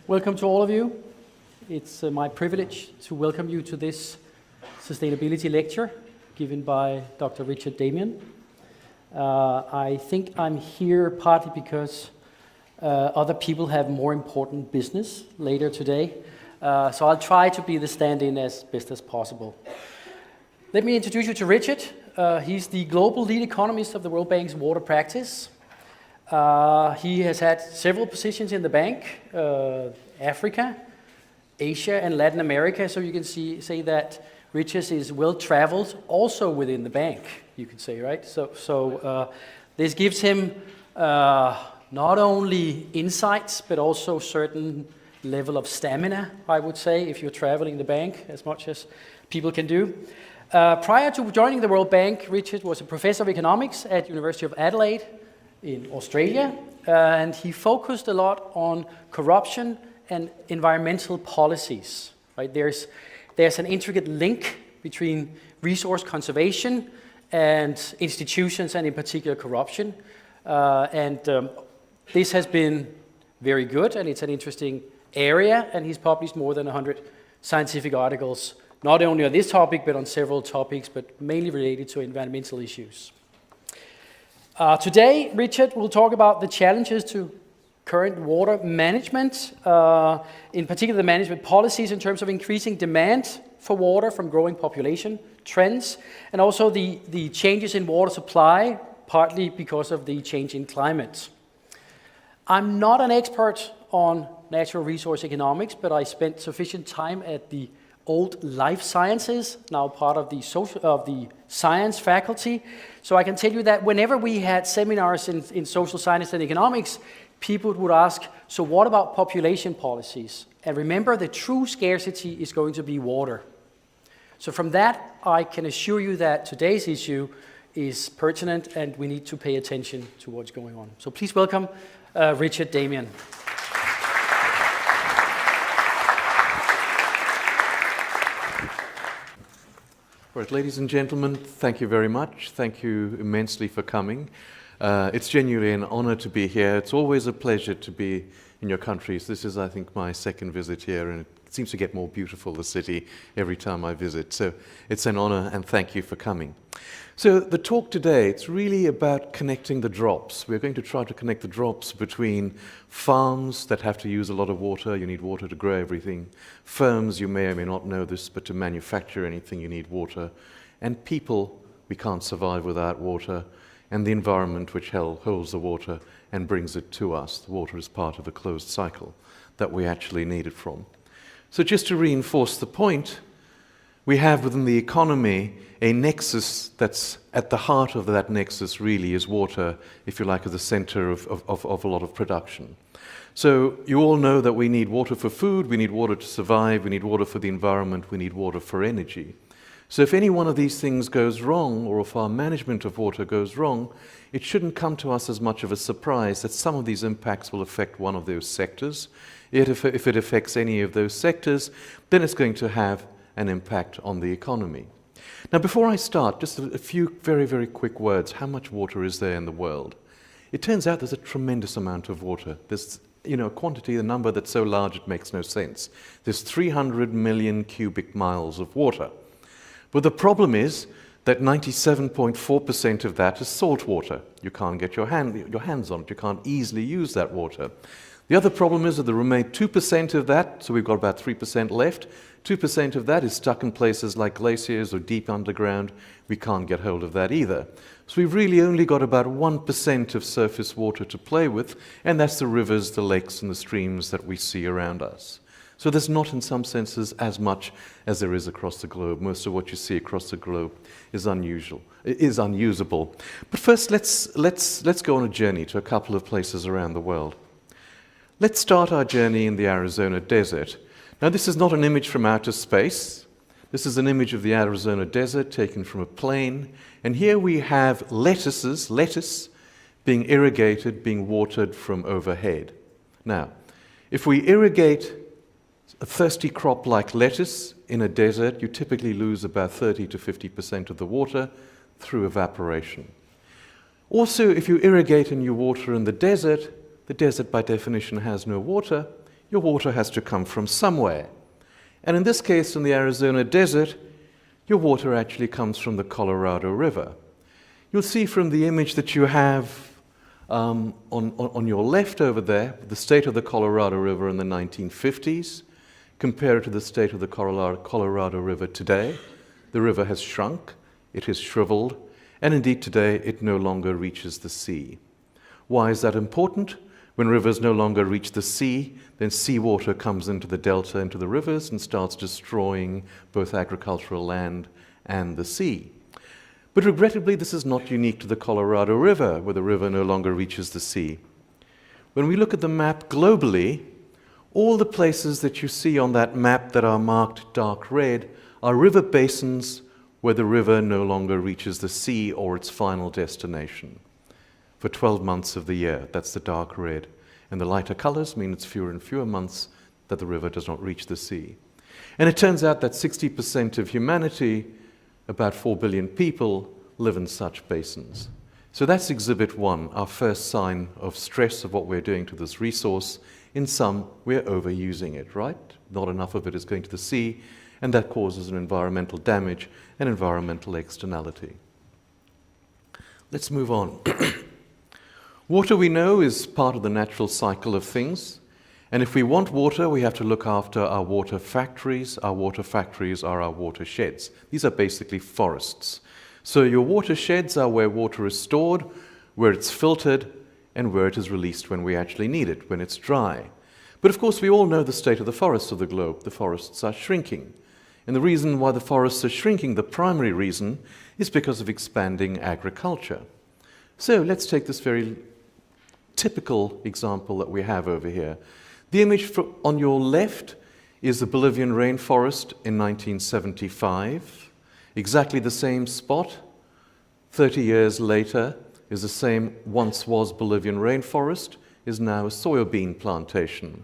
Welcome to all of you. It's my privilege to welcome you to this sustainability lecture given by Dr. Richard Damania. I think I'm here partly because other people have more important business later today, so I'll try to be the stand-in as best as possible. Let me introduce you to Richard. He's the Global Lead Economist of the World Bank's water practice. He has had several positions in the bank, Africa, Asia and Latin America, so you can say that Richard is well-traveled also within the bank, you could say, right? So this gives him not only insights, but also certain level of stamina, I would say, if you're traveling the bank as much as people can do. Prior to joining the World Bank, Richard was a professor of economics at University of Adelaide in Australia, and he focused a lot on corruption and environmental policies. Right? There's an intricate link between resource conservation and institutions, and in particular corruption. This has been very good, and it's an interesting area, and he's published more than 100 scientific articles, not only on this topic, but on several topics, but mainly related to environmental issues. Today, Richard will talk about the challenges to current water management, in particular the management policies in terms of increasing demand for water from growing population trends, and also the changes in water supply, partly because of the change in climate. I'm not an expert on natural resource economics, but I spent sufficient time at the old life sciences, now part of the science faculty. So I can tell you that whenever we had seminars in social science and economics, people would ask, so what about population policies? And remember, the true scarcity is going to be water. So from that, I can assure you that today's issue is pertinent and we need to pay attention to what's going on. So please welcome Richard Damania. Right, ladies and gentlemen, thank you very much. Thank you immensely for coming. It's genuinely an honor to be here. It's always a pleasure to be in your countries. This is, I think, my second visit here, and it seems to get more beautiful, the city, every time I visit. So it's an honor, and thank you for coming. So the talk today, it's really about connecting the drops. We're going to try to connect the drops between farms that have to use a lot of water. You need water to grow everything. Firms, you may or may not know this, but to manufacture anything you need water. And people, we can't survive without water. And the environment which holds the water and brings it to us. The water is part of a closed cycle that we actually need it from. So just to reinforce the point, we have within the economy a nexus that's at the heart of that nexus really is water, if you like, at the center of a lot of production. So you all know that we need water for food, we need water to survive, we need water for the environment, we need water for energy. So if any one of these things goes wrong, or if our management of water goes wrong, it shouldn't come to us as much of a surprise that some of these impacts will affect one of those sectors. Yet if it affects any of those sectors, then it's going to have an impact on the economy. Now, before I start, just a few very, very quick words. How much water is there in the world? It turns out there's a tremendous amount of water. There's, a quantity, a number that's so large it makes no sense. There's 300 million cubic miles of water. But the problem is that 97.4% of that is salt water. You can't get your hands on it. You can't easily use that water. The other problem is that there remain 2% of that, so we've got about 3% left. 2% of that is stuck in places like glaciers or deep underground. We can't get hold of that either. So we've really only got about 1% of surface water to play with, and that's the rivers, the lakes, and the streams that we see around us. So there's not, in some senses, as much as there is across the globe. Most of what you see across the globe is unusable. But first, let's go on a journey to a couple of places around the world. Let's start our journey in the Arizona desert. Now, this is not an image from outer space. This is an image of the Arizona desert taken from a plane. And here we have lettuce being irrigated, being watered from overhead. Now, if we irrigate a thirsty crop like lettuce in a desert, you typically lose about 30 to 50% of the water through evaporation. Also, if you irrigate and you water in the desert by definition has no water, your water has to come from somewhere. And in this case, in the Arizona desert, your water actually comes from the Colorado River. You'll see from the image that you have on your left over there, the state of the Colorado River in the 1950s, compared to the state of the Colorado River today. The river has shrunk, it has shriveled, and indeed today it no longer reaches the sea. Why is that important? When rivers no longer reach the sea, then seawater comes into the delta, into the rivers, and starts destroying both agricultural land and the sea. But regrettably, this is not unique to the Colorado River, where the river no longer reaches the sea. When we look at the map globally, all the places that you see on that map that are marked dark red are river basins where the river no longer reaches the sea or its final destination. For 12 months of the year, that's the dark red. And the lighter colors mean it's fewer and fewer months that the river does not reach the sea. And it turns out that 60% of humanity, about 4 billion people, live in such basins. So that's exhibit one, our first sign of stress of what we're doing to this resource. In some, we're overusing it, right? Not enough of it is going to the sea, and that causes an environmental damage and environmental externality. Let's move on. Water, we know, is part of the natural cycle of things. And if we want water, we have to look after our water factories. Our water factories are our watersheds. These are basically forests. So your watersheds are where water is stored, where it's filtered, and where it is released when we actually need it, when it's dry. But of course, we all know the state of the forests of the globe. The forests are shrinking. And the reason why the forests are shrinking, the primary reason, is because of expanding agriculture. So let's take this very typical example that we have over here. The image on your left is the Bolivian rainforest in 1975. Exactly the same spot, 30 years later, is the same once was Bolivian rainforest, is now a soybean plantation.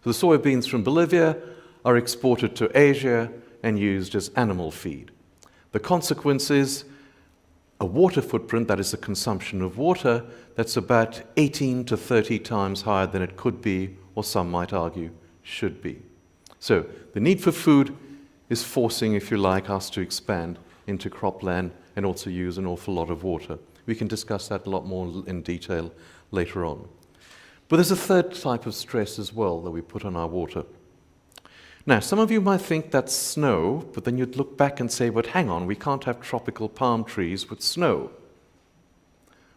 So the soybeans from Bolivia are exported to Asia and used as animal feed. The consequence is a water footprint, that is the consumption of water, that's about 18 to 30 times higher than it could be, or some might argue, should be. So the need for food is forcing, if you like, us to expand into cropland and also use an awful lot of water. We can discuss that a lot more in detail later on. But there's a third type of stress as well that we put on our water. Now, some of you might think that's snow, but then you'd look back and say, but hang on, we can't have tropical palm trees with snow.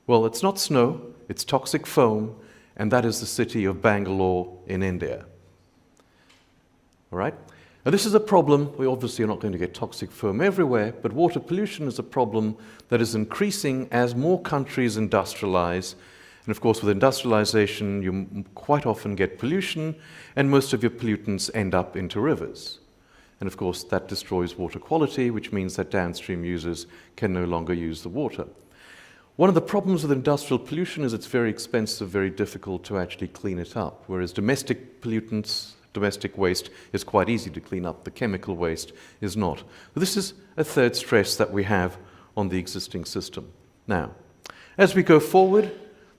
Well, it's not snow, it's toxic foam, and that is the city of Bangalore in India. All right? Now, this is a problem. We obviously are not going to get toxic foam everywhere, but water pollution is a problem that is increasing as more countries industrialize. And of course, with industrialization, you quite often get pollution, and most of your pollutants end up into rivers. And of course, that destroys water quality, which means that downstream users can no longer use the water. One of the problems with industrial pollution is it's very expensive, very difficult to actually clean it up, whereas domestic pollutants, domestic waste is quite easy to clean up. The chemical waste is not. But this is a third stress that we have on the existing system. Now, as we go forward,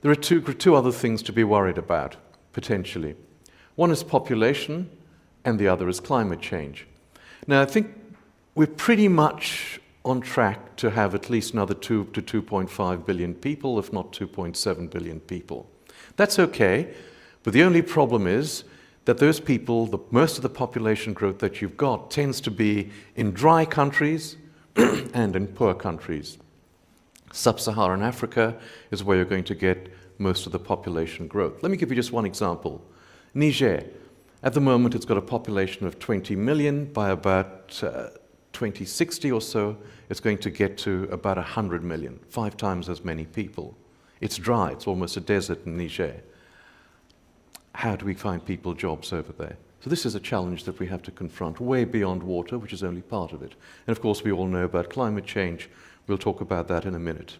there are two other things to be worried about, potentially. One is population, and the other is climate change. Now, I think we're pretty much on track to have at least another 2 to 2.5 billion people, if not 2.7 billion people. That's okay, but the only problem is that those people, most of the population growth that you've got tends to be in dry countries and in poor countries. Sub-Saharan Africa is where you're going to get most of the population growth. Let me give you just one example. Niger. At the moment, it's got a population of 20 million. By about 2060 or so, it's going to get to about 100 million, 5 times as many people. It's dry. It's almost a desert in Niger. How do we find people jobs over there? So this is a challenge that we have to confront way beyond water, which is only part of it. And of course, we all know about climate change. We'll talk about that in a minute.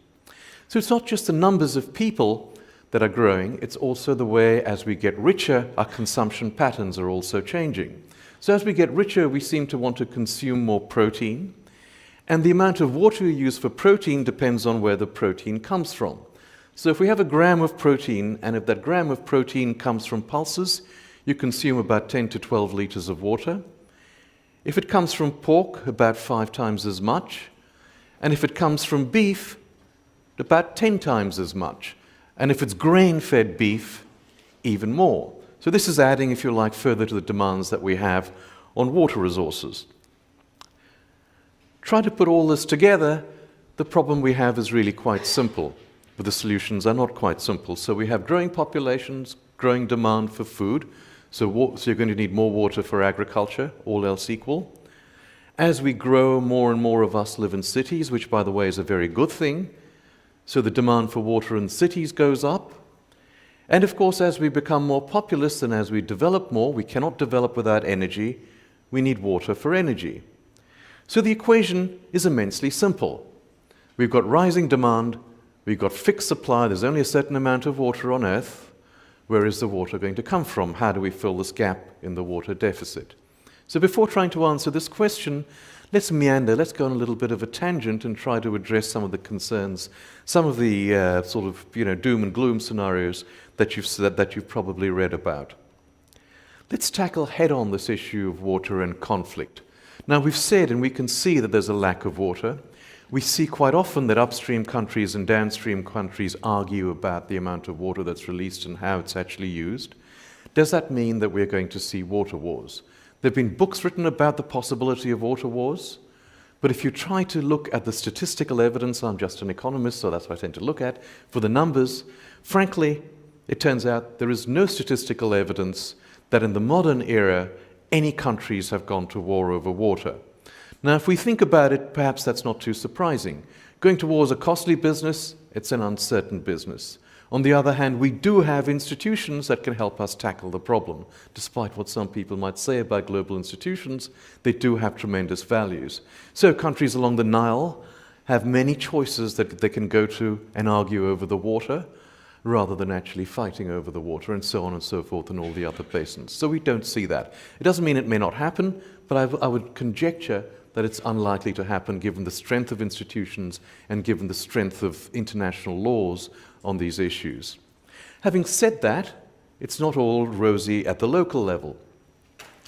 So it's not just the numbers of people that are growing, it's also the way, as we get richer, our consumption patterns are also changing. So as we get richer, we seem to want to consume more protein, and the amount of water you use for protein depends on where the protein comes from. So if we have a gram of protein, and if that gram of protein comes from pulses, you consume about 10 to 12 liters of water. If it comes from pork, about 5 times as much. And if it comes from beef, about 10 times as much. And if it's grain-fed beef, even more. So this is adding, if you like, further to the demands that we have on water resources. Try to put all this together, the problem we have is really quite simple, but the solutions are not quite simple. So we have growing populations, growing demand for food, so you're going to need more water for agriculture, all else equal. As we grow, more and more of us live in cities, which, by the way, is a very good thing. So the demand for water in cities goes up. And of course, as we become more populous and as we develop more, we cannot develop without energy. We need water for energy. So the equation is immensely simple. We've got rising demand, we've got fixed supply, there's only a certain amount of water on Earth. Where is the water going to come from? How do we fill this gap in the water deficit? So before trying to answer this question, let's meander, let's go on a little bit of a tangent and try to address some of the concerns, some of the sort of doom and gloom scenarios that you've probably read about. Let's tackle head-on this issue of water and conflict. Now, we've said, and we can see that there's a lack of water. We see quite often that upstream countries and downstream countries argue about the amount of water that's released and how it's actually used. Does that mean that we're going to see water wars? There have been books written about the possibility of water wars, but if you try to look at the statistical evidence, I'm just an economist, so that's what I tend to look at, for the numbers, frankly, it turns out there is no statistical evidence that in the modern era, any countries have gone to war over water. Now, if we think about it, perhaps that's not too surprising. Going to war is a costly business, it's an uncertain business. On the other hand, we do have institutions that can help us tackle the problem. Despite what some people might say about global institutions, they do have tremendous values. So countries along the Nile have many choices that they can go to and argue over the water, rather than actually fighting over the water, and so on and so forth in all the other basins. So we don't see that. It doesn't mean it may not happen, but I would conjecture that it's unlikely to happen given the strength of institutions and given the strength of international laws on these issues. Having said that, it's not all rosy at the local level.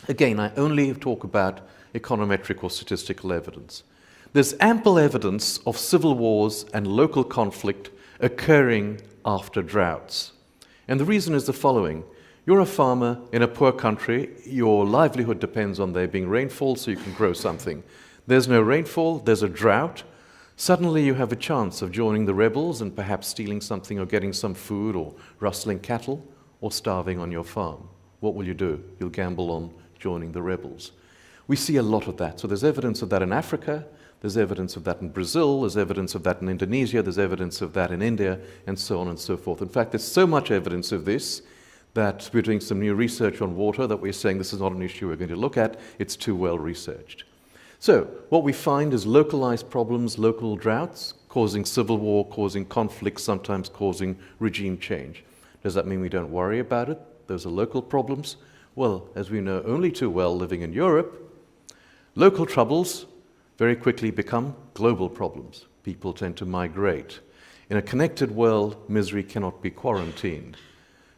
Again, I only talk about econometric or statistical evidence. There's ample evidence of civil wars and local conflict occurring after droughts. And the reason is the following. You're a farmer in a poor country, your livelihood depends on there being rainfall so you can grow something. There's no rainfall, there's a drought. Suddenly you have a chance of joining the rebels and perhaps stealing something or getting some food or rustling cattle or starving on your farm. What will you do? You'll gamble on joining the rebels. We see a lot of that. So there's evidence of that in Africa, there's evidence of that in Brazil, there's evidence of that in Indonesia, there's evidence of that in India, and so on and so forth. In fact, there's so much evidence of this that we're doing some new research on water that we're saying this is not an issue we're going to look at, it's too well researched. So what we find is localized problems, local droughts, causing civil war, causing conflict, sometimes causing regime change. Does that mean we don't worry about it? Those are local problems. Well, as we know only too well living in Europe, local troubles very quickly become global problems. People tend to migrate. In a connected world, misery cannot be quarantined.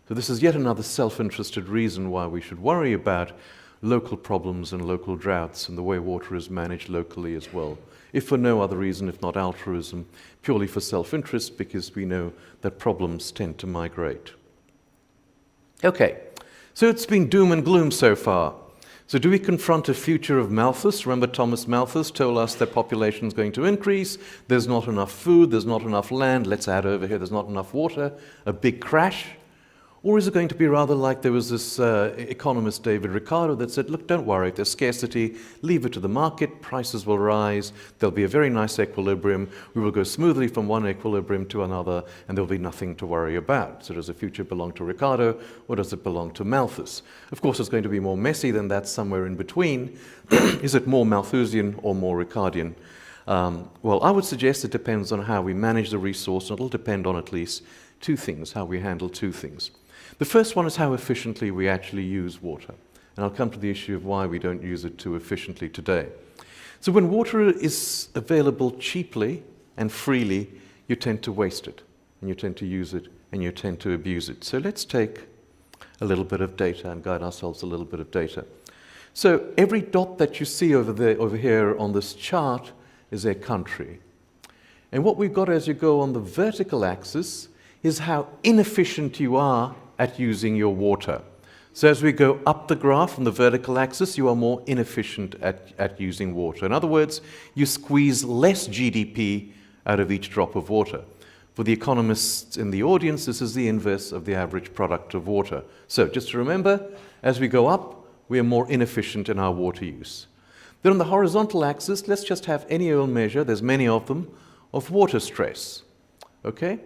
So this is yet another self-interested reason why we should worry about local problems and local droughts and the way water is managed locally as well. If for no other reason, if not altruism, purely for self-interest, because we know that problems tend to migrate. Okay, so it's been doom and gloom so far. So do we confront a future of Malthus? Remember Thomas Malthus told us that population is going to increase, there's not enough food, there's not enough land, let's add over here, there's not enough water, a big crash? Or is it going to be rather like there was this economist, David Ricardo, that said, look, don't worry, there's scarcity, leave it to the market, prices will rise, there'll be a very nice equilibrium, we will go smoothly from one equilibrium to another, and there'll be nothing to worry about. So does the future belong to Ricardo, or does it belong to Malthus? Of course, it's going to be more messy than that, somewhere in between. Is it more Malthusian or more Ricardian? Well, I would suggest it depends on how we manage the resource, and it'll depend on at least two things, how we handle two things. The first one is how efficiently we actually use water. And I'll come to the issue of why we don't use it too efficiently today. So when water is available cheaply and freely, you tend to waste it, and you tend to use it, and you tend to abuse it. So let's take a little bit of data and guide ourselves a little bit of data. So every dot that you see over here on this chart is a country. And what we've got as you go on the vertical axis is how inefficient you are at using your water. So as we go up the graph on the vertical axis, you are more inefficient at using water. In other words, you squeeze less GDP out of each drop of water. For the economists in the audience, this is the inverse of the average product of water. So just to remember, as we go up, we are more inefficient in our water use. Then on the horizontal axis, let's just have any old measure, there's many of them, of water stress. Okay?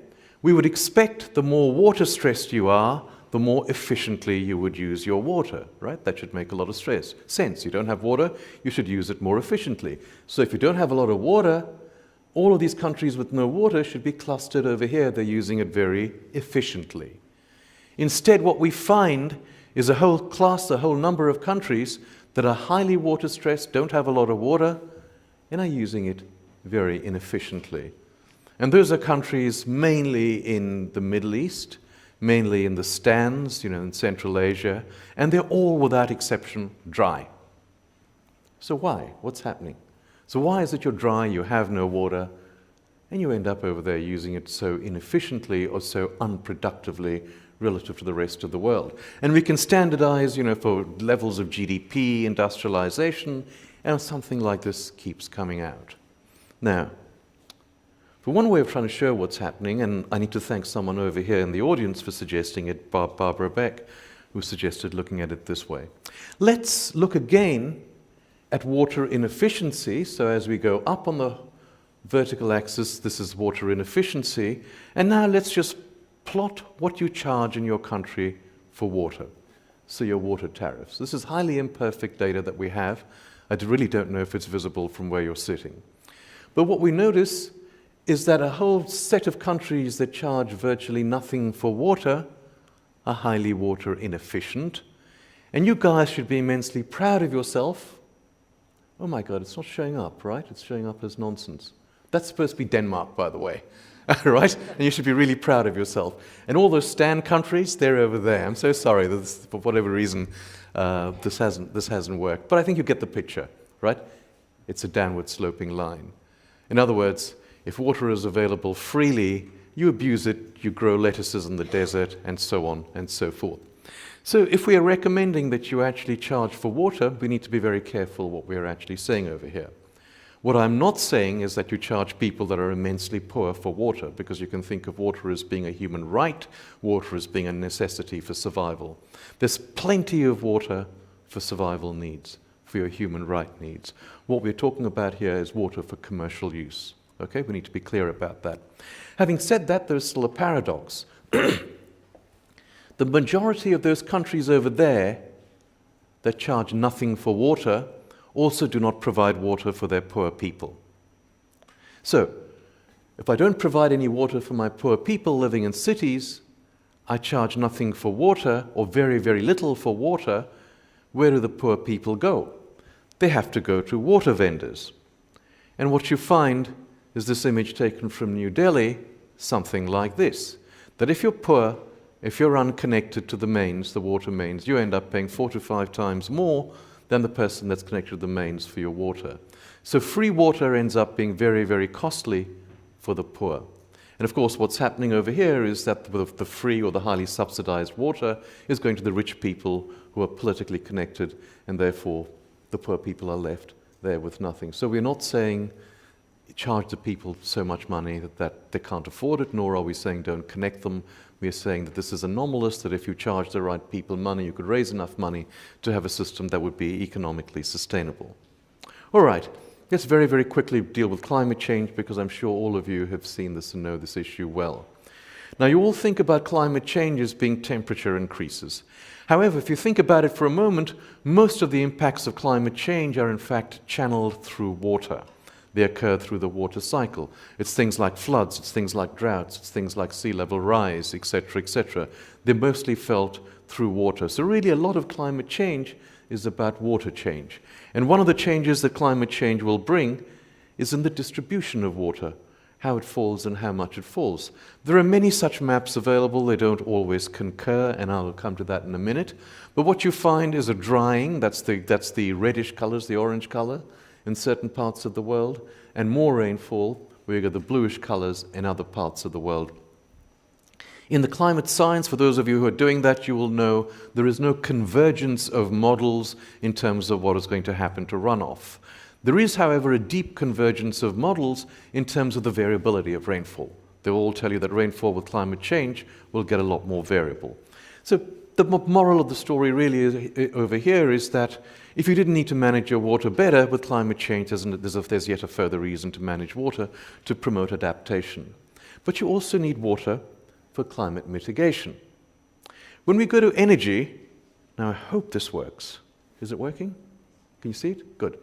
We would expect the more water stressed you are, the more efficiently you would use your water, right? That should make a lot of sense. You don't have water, you should use it more efficiently. So if you don't have a lot of water, all of these countries with no water should be clustered over here. They're using it very efficiently. Instead, what we find is a whole class, a whole number of countries that are highly water stressed, don't have a lot of water, and are using it very inefficiently. And those are countries mainly in the Middle East, mainly in the stands, in Central Asia, and they're all, without exception, dry. So why? What's happening? So why is it you're dry, you have no water, and you end up over there using it so inefficiently or so unproductively relative to the rest of the world? And we can standardize, for levels of GDP, industrialization, and something like this keeps coming out. Now, for one way of trying to show what's happening, and I need to thank someone over here in the audience for suggesting it, Barbara Beck, who suggested looking at it this way. Let's look again at water inefficiency. So as we go up on the vertical axis, this is water inefficiency. And now let's just plot what you charge in your country for water. So your water tariffs. This is highly imperfect data that we have. I really don't know if it's visible from where you're sitting. But what we notice is that a whole set of countries that charge virtually nothing for water are highly water inefficient. And you guys should be immensely proud of yourself. Oh my God, it's not showing up, right? It's showing up as nonsense. That's supposed to be Denmark, by the way, right? And you should be really proud of yourself. And all those stand countries, they're over there. I'm so sorry that for whatever reason this hasn't worked. But I think you get the picture, right? It's a downward sloping line. In other words, if water is available freely, you abuse it, you grow lettuces in the desert, and so on and so forth. So if we are recommending that you actually charge for water, we need to be very careful what we are actually saying over here. What I'm not saying is that you charge people that are immensely poor for water, because you can think of water as being a human right, water as being a necessity for survival. There's plenty of water for survival needs, for your human right needs. What we're talking about here is water for commercial use. Okay, we need to be clear about that. Having said that, there's still a paradox. The majority of those countries over there that charge nothing for water also do not provide water for their poor people. So, if I don't provide any water for my poor people living in cities, I charge nothing for water, or very, very little for water. Where do the poor people go? They have to go to water vendors. And what you find is this image taken from New Delhi, something like this. That if you're poor, if you're unconnected to the mains, the water mains, you end up paying 4 to 5 times more than the person that's connected to the mains for your water. So free water ends up being very, very costly for the poor. And of course, what's happening over here is that the free or the highly subsidized water is going to the rich people who are politically connected, and therefore the poor people are left there with nothing. So we're not saying charge the people so much money that they can't afford it, nor are we saying don't connect them. We are saying that this is anomalous, that if you charge the right people money, you could raise enough money to have a system that would be economically sustainable. All right, let's very, very quickly deal with climate change, because I'm sure all of you have seen this and know this issue well. Now, you all think about climate change as being temperature increases. However, if you think about it for a moment, most of the impacts of climate change are in fact channeled through water. They occur through the water cycle. It's things like floods, it's things like droughts, it's things like sea level rise, etc., etc. They're mostly felt through water. So really a lot of climate change is about water change. And one of the changes that climate change will bring is in the distribution of water. how it falls and how much it falls. There are many such maps available. They don't always concur, and I'll come to that in a minute. But what you find is a drying, that's the reddish colors, the orange color, in certain parts of the world, and more rainfall, where you get the bluish colors in other parts of the world. In the climate science, for those of you who are doing that, you will know there is no convergence of models in terms of what is going to happen to runoff. There is, however, a deep convergence of models in terms of the variability of rainfall. They all tell you that rainfall with climate change will get a lot more variable. So the moral of the story really is, over here is that if you didn't need to manage your water better with climate change, there's yet a further reason to manage water to promote adaptation. But you also need water for climate mitigation. When we go to energy, now I hope this works. Is it working? Can you see it? Good.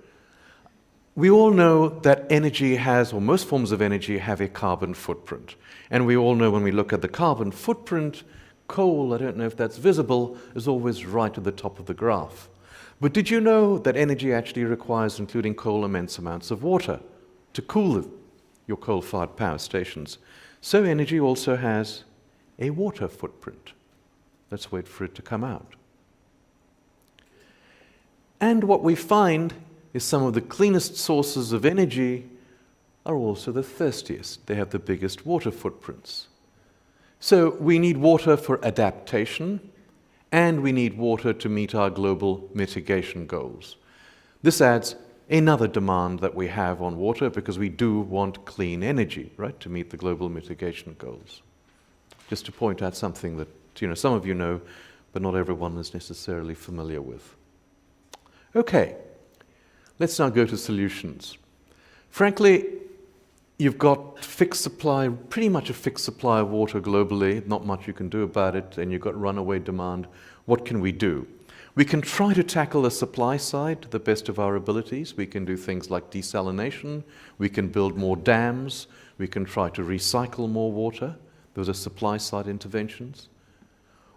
We all know that energy has, or most forms of energy have a carbon footprint. And we all know when we look at the carbon footprint, coal, I don't know if that's visible, is always right at the top of the graph. But did you know that energy actually requires, including coal, immense amounts of water to cool your coal-fired power stations? So energy also has a water footprint. Let's wait for it to come out. And what we find is some of the cleanest sources of energy are also the thirstiest. They have the biggest water footprints. So we need water for adaptation, and we need water to meet our global mitigation goals. This adds another demand that we have on water, because we do want clean energy, right, to meet the global mitigation goals. Just to point out something that some of you know, but not everyone is necessarily familiar with. Okay, let's now go to solutions. Frankly, you've got fixed supply, pretty much a fixed supply of water globally, not much you can do about it, and you've got runaway demand. What can we do? We can try to tackle the supply side to the best of our abilities. We can do things like desalination, we can build more dams, we can try to recycle more water. Those are supply side interventions.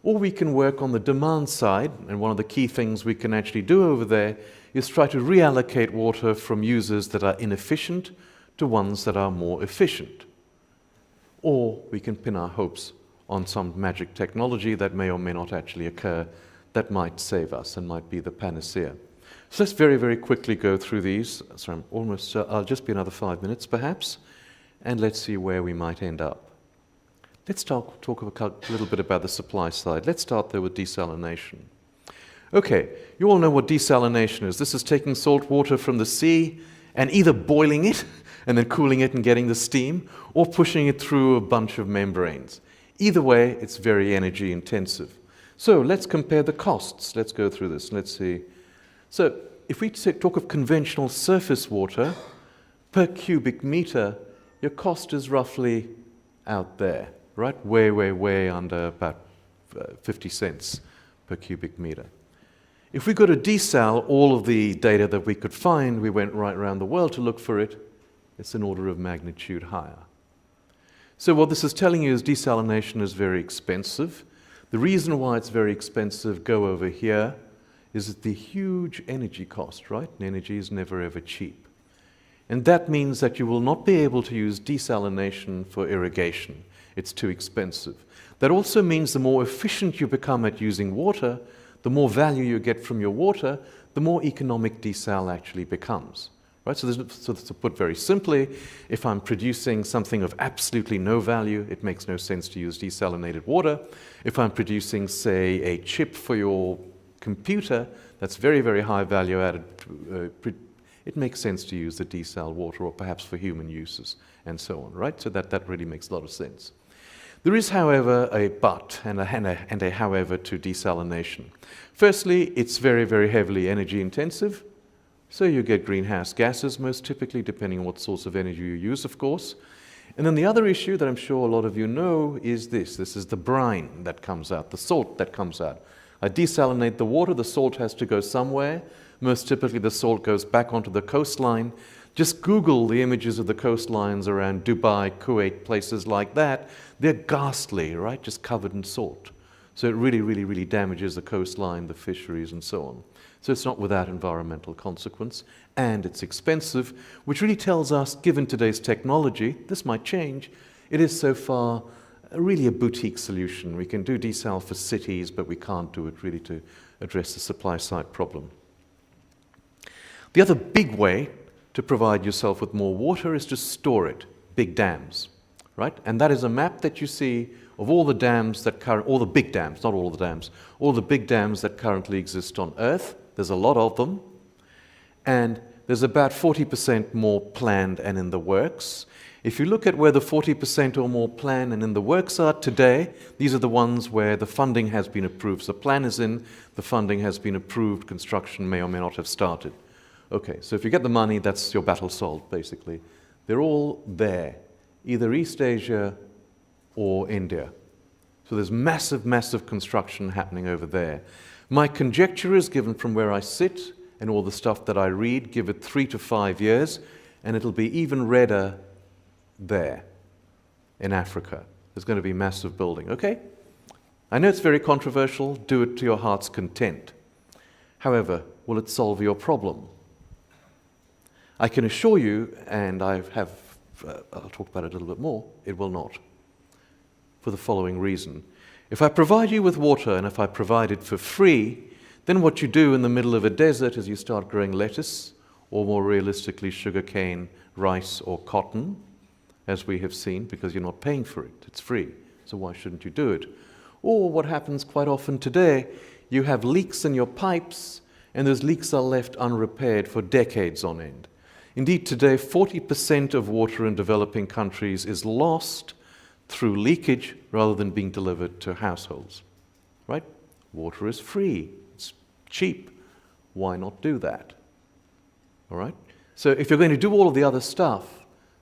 Or we can work on the demand side, and one of the key things we can actually do over there is try to reallocate water from users that are inefficient to ones that are more efficient. Or we can pin our hopes on some magic technology that may or may not actually occur that might save us and might be the panacea. So let's very, very quickly go through these. So I'll just be another 5 minutes perhaps, and let's see where we might end up. Let's talk a little bit about the supply side. Let's start there with desalination. Okay, you all know what desalination is. This is taking salt water from the sea and either boiling it and then cooling it and getting the steam, or pushing it through a bunch of membranes. Either way, it's very energy intensive. So let's compare the costs. Let's go through this. Let's see. So if we talk of conventional surface water, per cubic meter, your cost is roughly out there, right? Way, way, way under about 50 cents per cubic meter. If we go to desal, all of the data that we could find, we went right around the world to look for it, it's an order of magnitude higher. So what this is telling you is desalination is very expensive. The reason why it's very expensive, go over here, is the huge energy cost, right? And energy is never ever cheap. And that means that you will not be able to use desalination for irrigation. It's too expensive. That also means the more efficient you become at using water, the more value you get from your water, the more economic desal actually becomes. Right? So to put very simply, if I'm producing something of absolutely no value, it makes no sense to use desalinated water. If I'm producing, say, a chip for your computer that's very, very high value added, it makes sense to use the desal water, or perhaps for human uses, and so on, right? So that really makes a lot of sense. There is, however, a but and a however to desalination. Firstly, it's very, very heavily energy intensive, so you get greenhouse gases most typically, depending on what source of energy you use, of course. And then the other issue that I'm sure a lot of you know is this. This is the brine that comes out, the salt that comes out. I desalinate the water, the salt has to go somewhere. Most typically the salt goes back onto the coastline. Just Google the images of the coastlines around Dubai, Kuwait, places like that. They're ghastly, right? Just covered in salt. So it really, really, really damages the coastline, the fisheries, and so on. So it's not without environmental consequence, and it's expensive, which really tells us, given today's technology, this might change. It is so far really a boutique solution. We can do desal for cities, but we can't do it really to address the supply side problem. The other big way to provide yourself with more water is to store it, big dams, right? And that is a map that you see of all the dams that all the big dams, not all of the dams, all the big dams that currently exist on Earth. There's a lot of them, and there's about 40% more planned and in the works. If you look at where the 40% or more planned and in the works are today, these are the ones where the funding has been approved. So the plan is in, the funding has been approved, construction may or may not have started. Okay, so if you get the money, that's your battle solved, basically. They're all there, either East Asia or India. So there's massive, massive construction happening over there. My conjecture is, given from where I sit and all the stuff that I read, give it 3 to 5 years, and it'll be even redder there in Africa. There's going to be massive building, okay? I know it's very controversial. Do it to your heart's content. However, will it solve your problem? I can assure you, and I'll talk about it a little bit more, it will not. For the following reason. If I provide you with water, and if I provide it for free, then what you do in the middle of a desert is you start growing lettuce, or more realistically sugarcane, rice, or cotton, as we have seen, because you're not paying for it. It's free. So why shouldn't you do it? Or what happens quite often today, you have leaks in your pipes, and those leaks are left unrepaired for decades on end. Indeed, today, 40% of water in developing countries is lost through leakage rather than being delivered to households, right? Water is free. It's cheap. Why not do that? All right? So if you're going to do all of the other stuff,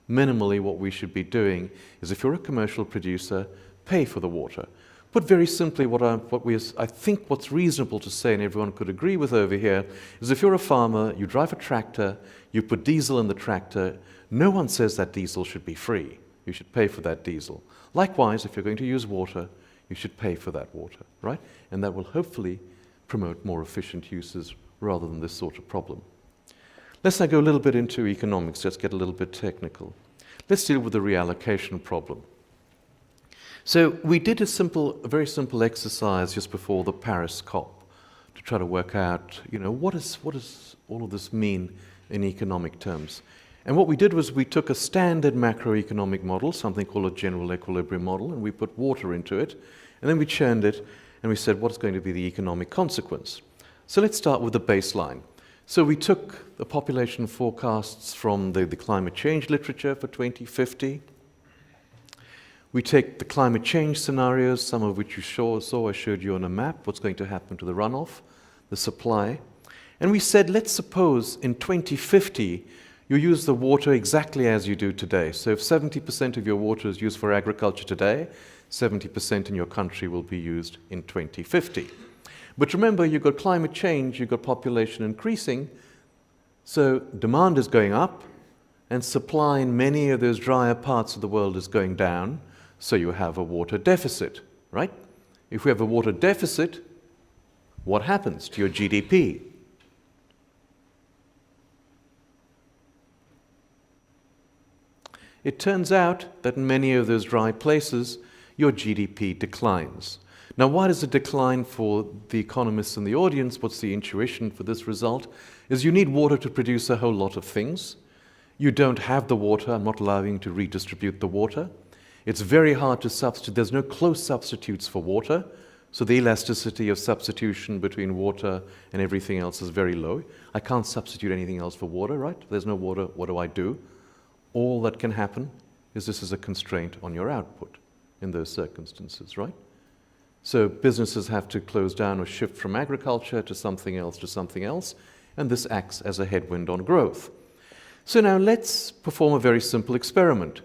minimally what we should be doing is, if you're a commercial producer, pay for the water. Put very simply, I think what's reasonable to say, and everyone could agree with over here, is if you're a farmer, you drive a tractor, you put diesel in the tractor, no one says that diesel should be free. You should pay for that diesel. Likewise, if you're going to use water, you should pay for that water, right? And that will hopefully promote more efficient uses rather than this sort of problem. Let's now go a little bit into economics. Let's get a little bit technical. Let's deal with the reallocation problem. So we did a very simple exercise just before the Paris COP to try to work out, what does all of this mean in economic terms? And what we did was we took a standard macroeconomic model, something called a general equilibrium model, and we put water into it, and then we churned it, and we said, what's going to be the economic consequence? So let's start with the baseline. So we took the population forecasts from the climate change literature for 2050. We take the climate change scenarios, some of which you saw, I showed you on a map, what's going to happen to the runoff, the supply. And we said, let's suppose in 2050, you use the water exactly as you do today. So if 70% of your water is used for agriculture today, 70% in your country will be used in 2050. But remember, you've got climate change, you've got population increasing, so demand is going up, and supply in many of those drier parts of the world is going down, so you have a water deficit, right? If we have a water deficit, what happens to your GDP? It turns out that in many of those dry places, your GDP declines. Now, why does it decline for the economists in the audience? What's the intuition for this result? Is you need water to produce a whole lot of things. You don't have the water. I'm not allowing you to redistribute the water. It's very hard to substitute. There's no close substitutes for water. So the elasticity of substitution between water and everything else is very low. I can't substitute anything else for water, right? If there's no water, what do I do? All that can happen is this is a constraint on your output in those circumstances, right? So businesses have to close down or shift from agriculture to something else, and this acts as a headwind on growth. So now let's perform a very simple experiment.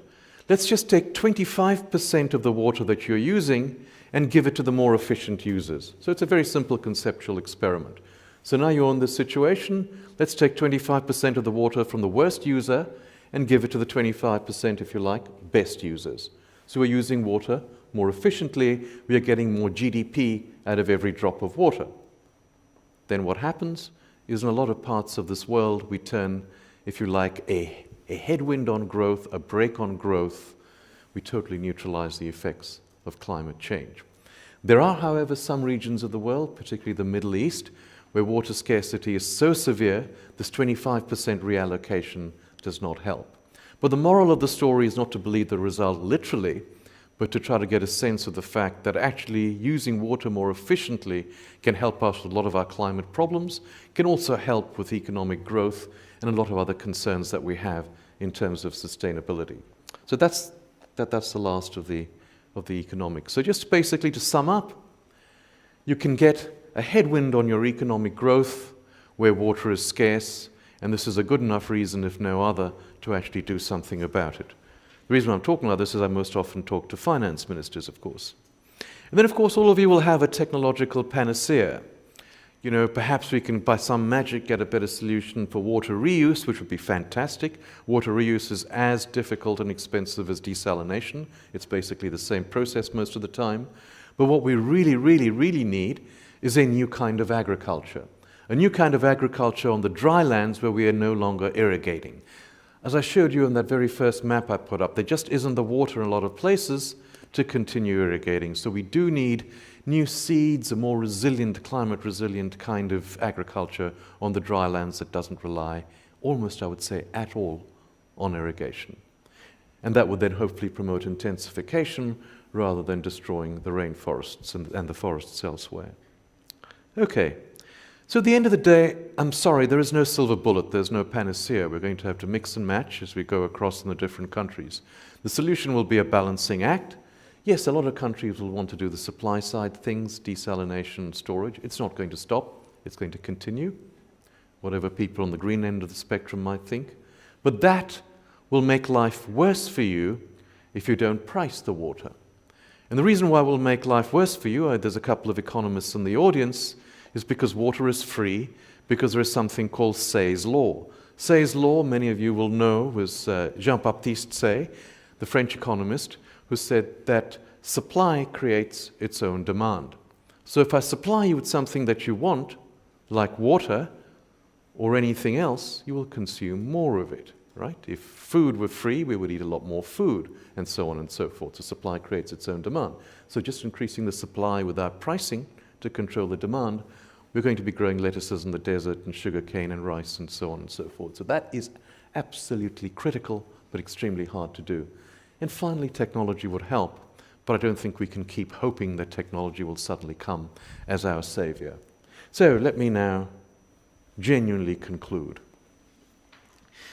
Let's just take 25% of the water that you're using and give it to the more efficient users. So it's a very simple conceptual experiment. So now you're in this situation. Let's take 25% of the water from the worst user and give it to the 25%, if you like, best users. So we're using water more efficiently, we are getting more GDP out of every drop of water. Then what happens is in a lot of parts of this world, we turn, if you like, a headwind on growth, a brake on growth. We totally neutralize the effects of climate change. There are, however, some regions of the world, particularly the Middle East, where water scarcity is so severe, this 25% reallocation does not help. But the moral of the story is not to believe the result literally, but to try to get a sense of the fact that actually using water more efficiently can help us with a lot of our climate problems, can also help with economic growth and a lot of other concerns that we have in terms of sustainability. So that's the last of the economics. So just basically to sum up, you can get a headwind on your economic growth where water is scarce, and this is a good enough reason, if no other, to actually do something about it. The reason I'm talking about this is I most often talk to finance ministers, of course. And then, of course, all of you will have a technological panacea. You know, perhaps we can, by some magic, get a better solution for water reuse, which would be fantastic. Water reuse is as difficult and expensive as desalination. It's basically the same process most of the time. But what we really, really, really need is a new kind of agriculture. A new kind of agriculture on the dry lands where we are no longer irrigating. As I showed you in that very first map I put up, there just isn't the water in a lot of places to continue irrigating. So we do need new seeds, a more resilient, climate-resilient kind of agriculture on the dry lands that doesn't rely, almost I would say, at all on irrigation. And that would then hopefully promote intensification rather than destroying the rainforests and the forests elsewhere. Okay. So at the end of the day, I'm sorry, there is no silver bullet, there's no panacea. We're going to have to mix and match as we go across in the different countries. The solution will be a balancing act. Yes, a lot of countries will want to do the supply side things, desalination, storage. It's not going to stop, it's going to continue, whatever people on the green end of the spectrum might think. But that will make life worse for you if you don't price the water. And the reason why it will make life worse for you, there's a couple of economists in the audience, is because water is free, because there is something called Say's law. Say's law, many of you will know, was Jean-Baptiste Say, the French economist, who said that supply creates its own demand. So if I supply you with something that you want, like water or anything else, you will consume more of it, right? If food were free, we would eat a lot more food, and so on and so forth. So supply creates its own demand. So just increasing the supply without pricing to control the demand, we're going to be growing lettuces in the desert and sugar cane and rice and so on and so forth. So that is absolutely critical, but extremely hard to do. And finally, technology would help, but I don't think we can keep hoping that technology will suddenly come as our savior. So let me now genuinely conclude.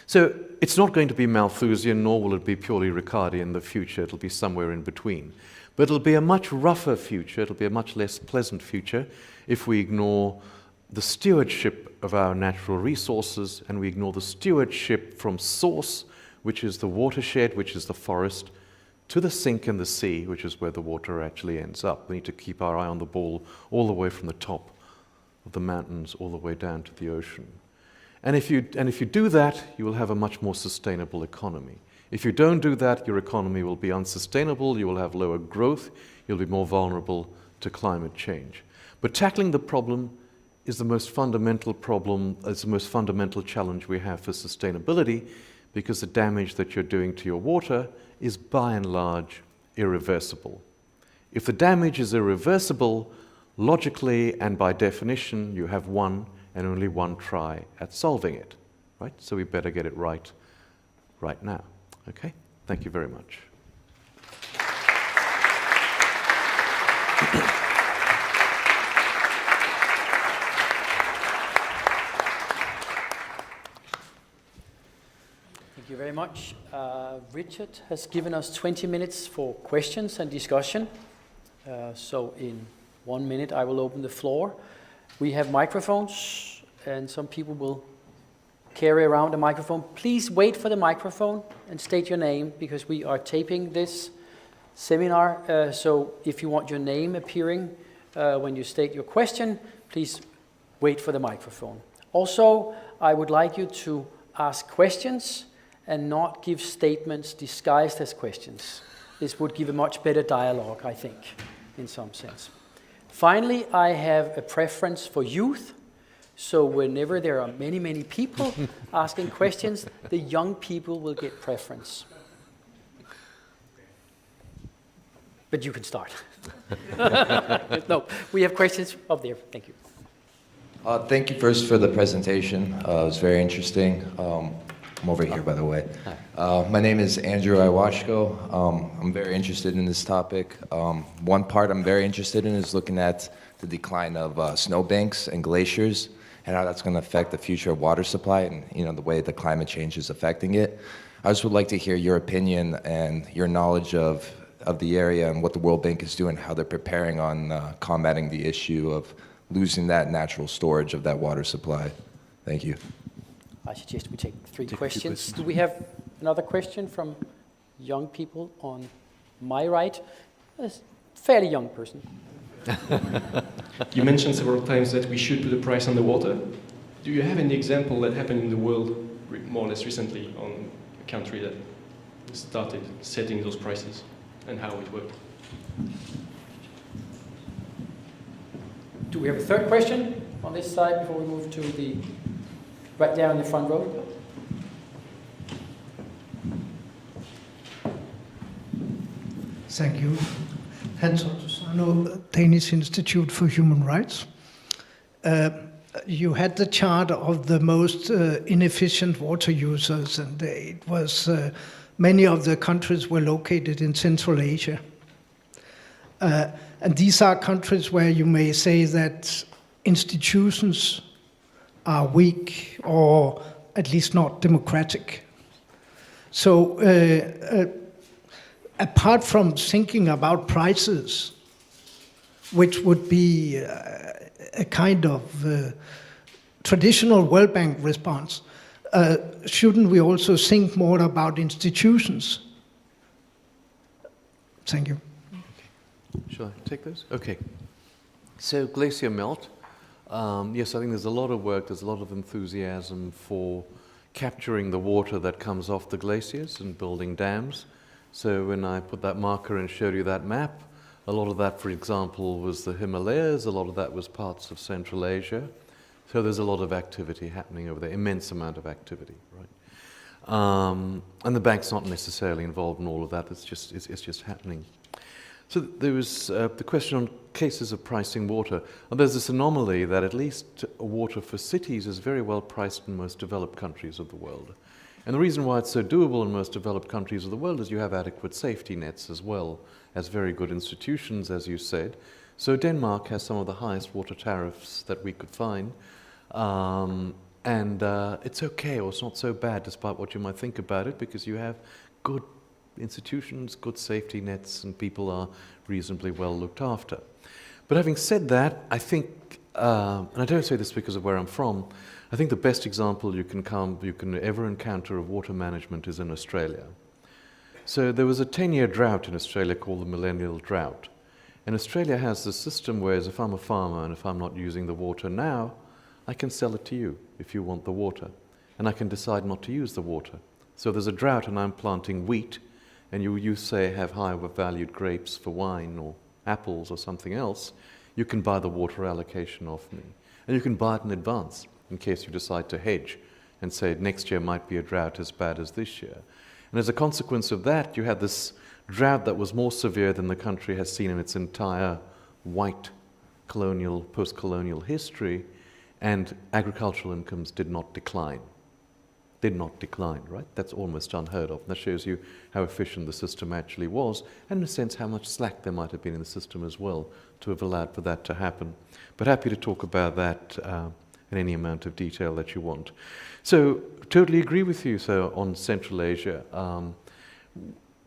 So it's not going to be Malthusian, nor will it be purely Ricardian in the future. It'll be somewhere in between. But it'll be a much rougher future, it'll be a much less pleasant future if we ignore the stewardship of our natural resources and we ignore the stewardship from source, which is the watershed, which is the forest, to the sink and the sea, which is where the water actually ends up. We need to keep our eye on the ball all the way from the top of the mountains all the way down to the ocean. And if you do that, you will have a much more sustainable economy. If you don't do that, your economy will be unsustainable, you will have lower growth, you'll be more vulnerable to climate change. But tackling the problem is the most fundamental problem, it's the most fundamental challenge we have for sustainability, because the damage that you're doing to your water is by and large irreversible. If the damage is irreversible, logically and by definition, you have one and only one try at solving it, right? So we better get it right now. Okay? Thank you very much. Thank you very much. Richard has given us 20 minutes for questions and discussion. So in 1 minute, I will open the floor. We have microphones, and some people will carry around a microphone. Please wait for the microphone and state your name, because we are taping this seminar. So if you want your name appearing when you state your question, please wait for the microphone. Also, I would like you to ask questions and not give statements disguised as questions. This would give a much better dialogue, I think, in some sense. Finally, I have a preference for youth. So whenever there are many, many people asking questions, the young people will get preference. But you can start. No, we have questions up there. Thank you. Thank you first for the presentation. It was very interesting. I'm over here, by the way. My name is Andrew Iwashko. I'm very interested in this topic. One part I'm very interested in is looking at the decline of snowbanks and glaciers and how that's going to affect the future of water supply and the way the climate change is affecting it. I just would like to hear your opinion and your knowledge of the area and what the World Bank is doing, how they're preparing on combating the issue of losing that natural storage of that water supply. Thank you. I suggest we take three questions. Do we have another question from young people on my right? A fairly young person. You mentioned several times that we should put a price on the water. Do you have any example that happened in the world more or less recently on a country that started setting those prices and how it worked? Do we have a third question on this side before we move to the right down in the front row? Thank you. Hans Otto, Danish Institute for Human Rights. You had the chart of the most inefficient water users, and it was many of the countries were located in Central Asia. And these are countries where you may say that institutions are weak or at least not democratic. So apart from thinking about prices, which would be a kind of traditional World Bank response, shouldn't we also think more about institutions? Thank you. Shall I take those? Okay. So glacier melt. Yes, I think there's a lot of work, there's a lot of enthusiasm for capturing the water that comes off the glaciers and building dams. So when I put that marker and showed you that map, a lot of that, for example, was the Himalayas, a lot of that was parts of Central Asia. So there's a lot of activity happening over there, immense amount of activity, right? And the bank's not necessarily involved in all of that, it's just happening. So there was the question on cases of pricing water. And there's this anomaly that at least water for cities is very well priced in most developed countries of the world. And the reason why it's so doable in most developed countries of the world is you have adequate safety nets as well as very good institutions, as you said. So Denmark has some of the highest water tariffs that we could find. And it's okay, or it's not so bad despite what you might think about it, because you have good institutions, good safety nets, and people are reasonably well looked after. But having said that, I think, and I don't say this because of where I'm from, I think the best example you can ever encounter of water management is in Australia. So there was a 10-year drought in Australia called the millennial drought. And Australia has this system where if I'm a farmer and if I'm not using the water now, I can sell it to you if you want the water. And I can decide not to use the water. So there's a drought and I'm planting wheat, and you say have higher valued grapes for wine or apples or something else, you can buy the water allocation off me. And you can buy it in advance in case you decide to hedge and say next year might be a drought as bad as this year. And as a consequence of that, you had this drought that was more severe than the country has seen in its entire white colonial, post-colonial history, and agricultural incomes did not decline. Right? That's almost unheard of. And that shows you how efficient the system actually was, and in a sense how much slack there might have been in the system as well to have allowed for that to happen. But happy to talk about that in any amount of detail that you want. So, totally agree with you, so on Central Asia.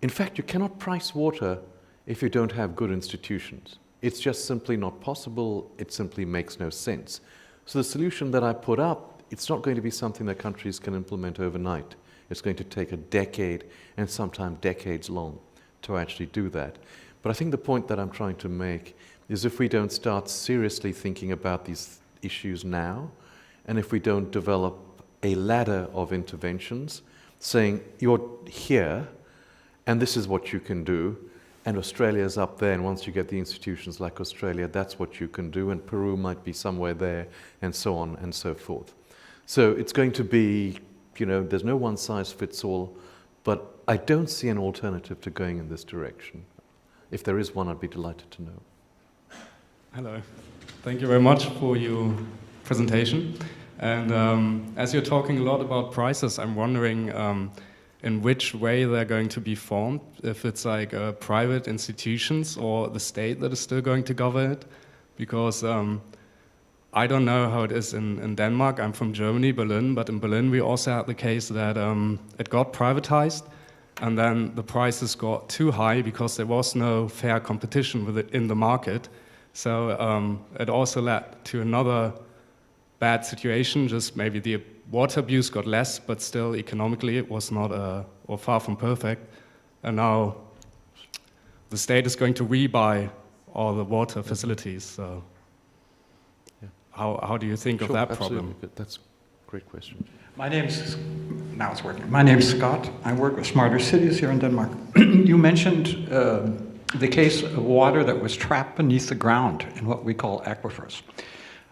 In fact, you cannot price water if you don't have good institutions. It's just simply not possible. It simply makes no sense. So the solution that I put up, it's not going to be something that countries can implement overnight. It's going to take a decade and sometimes decades long to actually do that. But I think the point that I'm trying to make is if we don't start seriously thinking about these issues now, and if we don't develop a ladder of interventions saying you're here and this is what you can do. And Australia's up there, and once you get the institutions like Australia, that's what you can do, and Peru might be somewhere there, and so on and so forth. So it's going to be, there's no one size fits all, but I don't see an alternative to going in this direction. If there is one, I'd be delighted to know. Hello. Thank you very much for your presentation. And as you're talking a lot about prices, I'm wondering in which way they're going to be formed, if it's like private institutions or the state that is still going to govern it. Because I don't know how it is in Denmark. I'm from Germany, Berlin, but in Berlin we also had the case that it got privatized, and then the prices got too high because there was no fair competition with it in the market. So it also led to another bad situation, just maybe the water abuse got less, but still economically it was not or far from perfect. And now the state is going to rebuy all the water facilities. So how do you think of that problem? That's a great question. My name's Scott. I work with Smarter Cities here in Denmark. You mentioned the case of water that was trapped beneath the ground in what we call aquifers.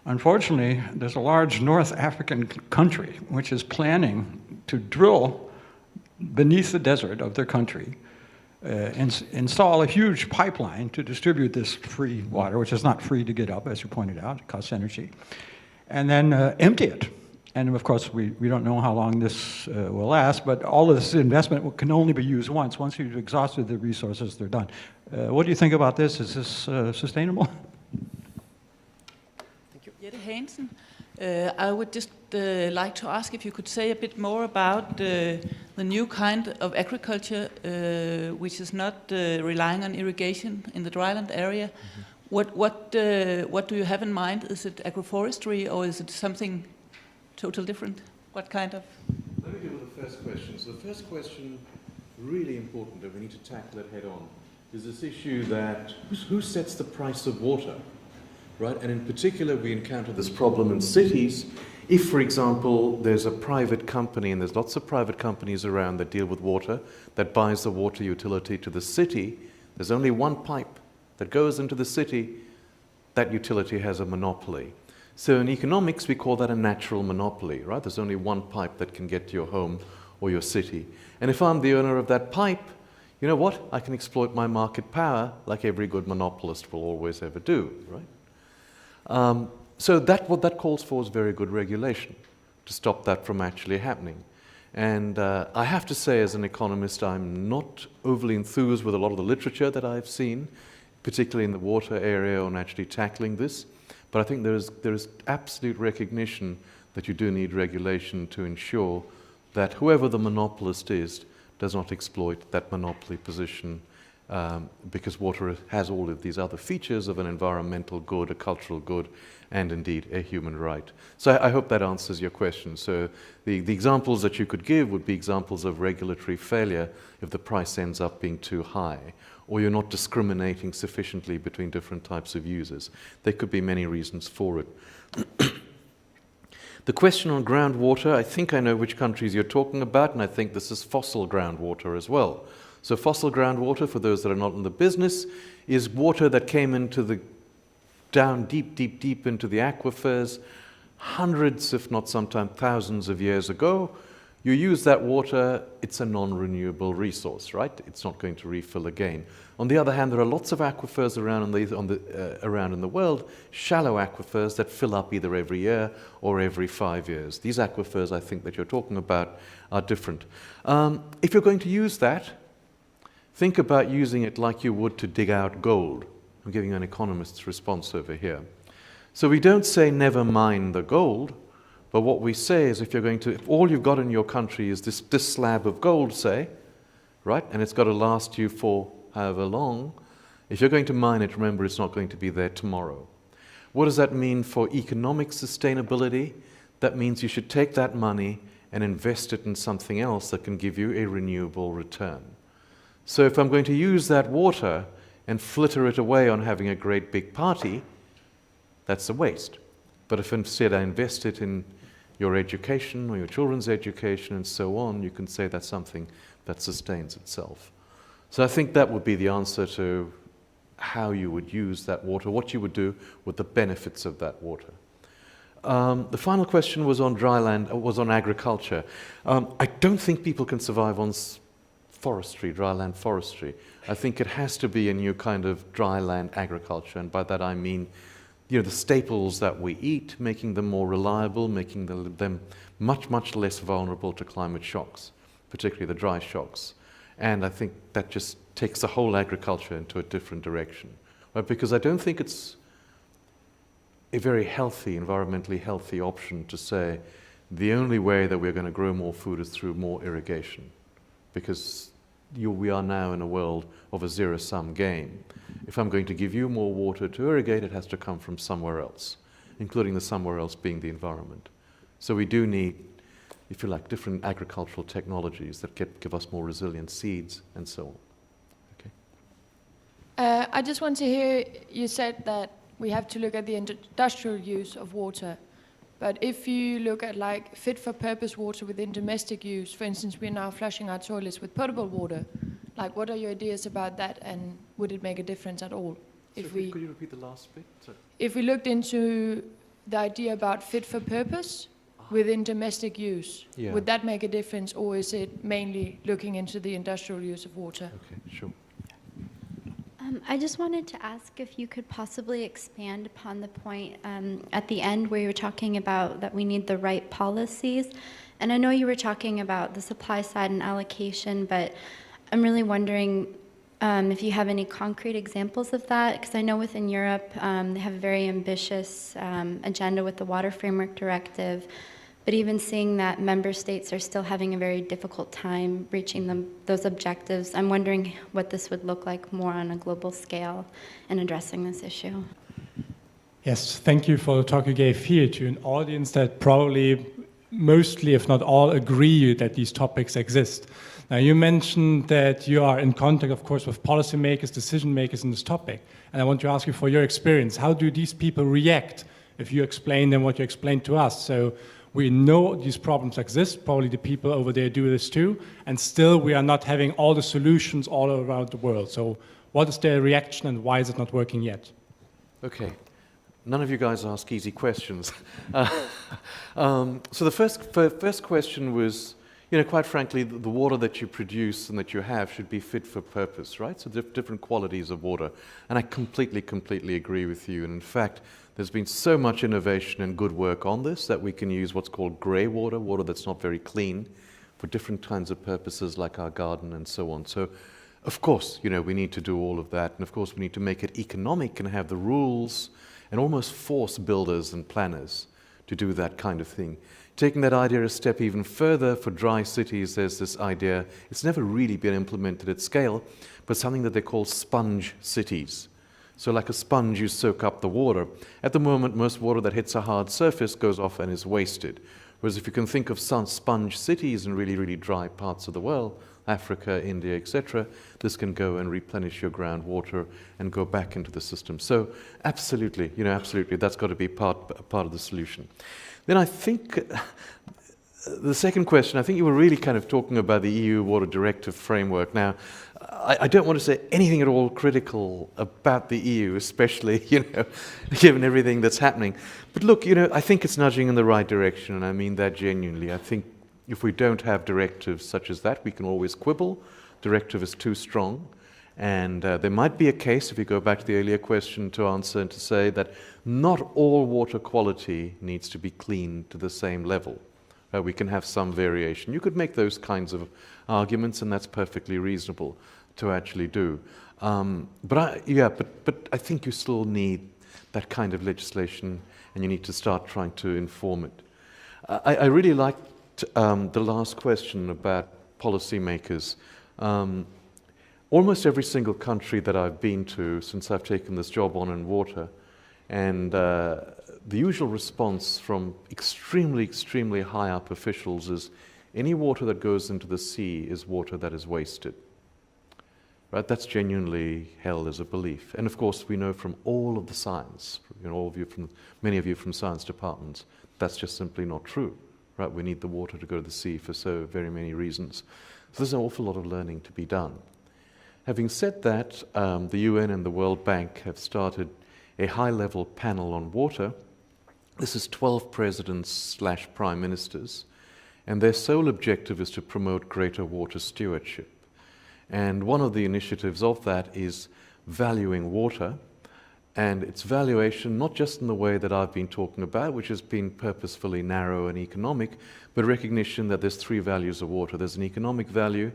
Unfortunately, there's a large North African country which is planning to drill beneath the desert of their country, install a huge pipeline to distribute this free water, which is not free to get up, as you pointed out, it costs energy, and then empty it. And of course, we don't know how long this will last, but all of this investment can only be used once. Once you've exhausted the resources, they're done. What do you think about this? Is this sustainable? Jette Hansen, I would just like to ask if you could say a bit more about the new kind of agriculture, which is not relying on irrigation in the dryland area. Mm-hmm. What do you have in mind? Is it agroforestry or is it something totally different? What kind of? Let me deal with the first question. So the first question, really important, that we need to tackle it head on, is this issue that who sets the price of water? Right? And in particular, we encounter this problem in cities. If, for example, there's a private company, and there's lots of private companies around that deal with water, that buys the water utility to the city, there's only one pipe that goes into the city, that utility has a monopoly. So in economics, we call that a natural monopoly, right? There's only one pipe that can get to your home or your city. And if I'm the owner of that pipe, you know what? I can exploit my market power like every good monopolist will always ever do, right? So what that calls for is very good regulation to stop that from actually happening. And I have to say, as an economist, I'm not overly enthused with a lot of the literature that I've seen, particularly in the water area, on actually tackling this. But I think there is absolute recognition that you do need regulation to ensure that whoever the monopolist is does not exploit that monopoly position, because water has all of these other features of an environmental good, a cultural good, and indeed a human right. So I hope that answers your question. So the examples that you could give would be examples of regulatory failure if the price ends up being too high, or you're not discriminating sufficiently between different types of users. There could be many reasons for it. The question on groundwater, I think I know which countries you're talking about, and I think this is fossil groundwater as well. So fossil groundwater, for those that are not in the business, is water that came down deep into the aquifers hundreds, if not sometimes thousands of years ago. You use that water, it's a non-renewable resource, right? It's not going to refill again. On the other hand, there are lots of aquifers around in the world, shallow aquifers that fill up either every year or every 5 years. These aquifers, I think, that you're talking about are different. If you're going to use that, think about using it like you would to dig out gold. I'm giving you an economist's response over here. So we don't say never mine the gold, but what we say is if all you've got in your country is this slab of gold, say, right, and it's got to last you for however long, if you're going to mine it, remember it's not going to be there tomorrow. What does that mean for economic sustainability? That means you should take that money and invest it in something else that can give you a renewable return. So if I'm going to use that water and flitter it away on having a great big party, that's a waste. But if instead I invest it in your education or your children's education and so on, you can say that's something that sustains itself. So I think that would be the answer to how you would use that water, what you would do with the benefits of that water. The final question was on dry land, was on agriculture. I don't think people can survive on forestry, dry land forestry. I think it has to be a new kind of dry land agriculture, and by that I mean, you know, the staples that we eat, making them more reliable, making them much, much less vulnerable to climate shocks, particularly the dry shocks. And I think that just takes the whole agriculture into a different direction, right? Because I don't think it's a very healthy, environmentally healthy option to say the only way that we're going to grow more food is through more irrigation, because we are now in a world of a zero-sum game. If I'm going to give you more water to irrigate, it has to come from somewhere else, including the somewhere else being the environment. So we do need, if you like, different agricultural technologies that give us more resilient seeds and so on. Okay. I just want to hear, you said that we have to look at the industrial use of water. But if you look at like fit-for-purpose water within domestic use, for instance, we're now flushing our toilets with potable water. Like, what are your ideas about that, and would it make a difference at all? Could you repeat the last bit? Sorry. If we looked into the idea about fit-for-purpose within domestic use, Yeah. would that make a difference, or is it mainly looking into the industrial use of water? Okay, sure. I just wanted to ask if you could possibly expand upon the point at the end where you were talking about that we need the right policies. And I know you were talking about the supply side and allocation, but I'm really wondering if you have any concrete examples of that, because I know within Europe they have a very ambitious agenda with the Water Framework Directive, but even seeing that member states are still having a very difficult time reaching those objectives, I'm wondering what this would look like more on a global scale in addressing this issue. Yes, thank you for the talk you gave here to an audience that probably mostly, if not all, agree that these topics exist. Now, you mentioned that you are in contact, of course, with policymakers, decision makers in this topic. And I want to ask you for your experience. How do these people react if you explain them what you explained to us? So we know these problems exist, probably the people over there do this too, and still we are not having all the solutions all around the world. So what is their reaction and why is it not working yet? Okay. None of you guys ask easy questions. So the first question was, you know, quite frankly, the water that you produce and that you have should be fit for purpose, right? So different qualities of water. And I completely agree with you. And in fact, there's been so much innovation and good work on this that we can use what's called grey water, water that's not very clean, for different kinds of purposes like our garden and so on. So, of course, you know, we need to do all of that. And of course, we need to make it economic and have the rules and almost force builders and planners to do that kind of thing. Taking that idea a step even further, for dry cities, there's this idea, it's never really been implemented at scale, but something that they call sponge cities. So like a sponge, you soak up the water. At the moment, most water that hits a hard surface goes off and is wasted. Whereas if you can think of some sponge cities in really dry parts of the world, Africa, India, etc., this can go and replenish your groundwater and go back into the system. So absolutely, you know, absolutely, that's got to be part of the solution. Then I think the second question, I think you were really kind of talking about the EU Water Directive framework. Now, I don't want to say anything at all critical about the EU, especially, you know, given everything that's happening. But look, you know, I think it's nudging in the right direction, and I mean that genuinely. I think if we don't have directives such as that, we can always quibble. Directive is too strong. And there might be a case, if you go back to the earlier question, to answer and to say that not all water quality needs to be clean to the same level. We can have some variation. You could make those kinds of arguments, and that's perfectly reasonable to actually do. But I think you still need that kind of legislation, and you need to start trying to inform it. I really liked the last question about policymakers. Almost every single country that I've been to since I've taken this job on in water, and the usual response from extremely high up officials is any water that goes into the sea is water that is wasted. Right? That's genuinely held as a belief. And of course, we know from all of the science, you know, many of you from science departments, that's just simply not true. Right? We need the water to go to the sea for so very many reasons. So there's an awful lot of learning to be done. Having said that, the UN and the World Bank have started a high-level panel on water. This is 12 presidents/prime ministers, and their sole objective is to promote greater water stewardship. And one of the initiatives of that is valuing water, and its valuation not just in the way that I've been talking about, which has been purposefully narrow and economic, but recognition that there's three values of water. There's an economic value,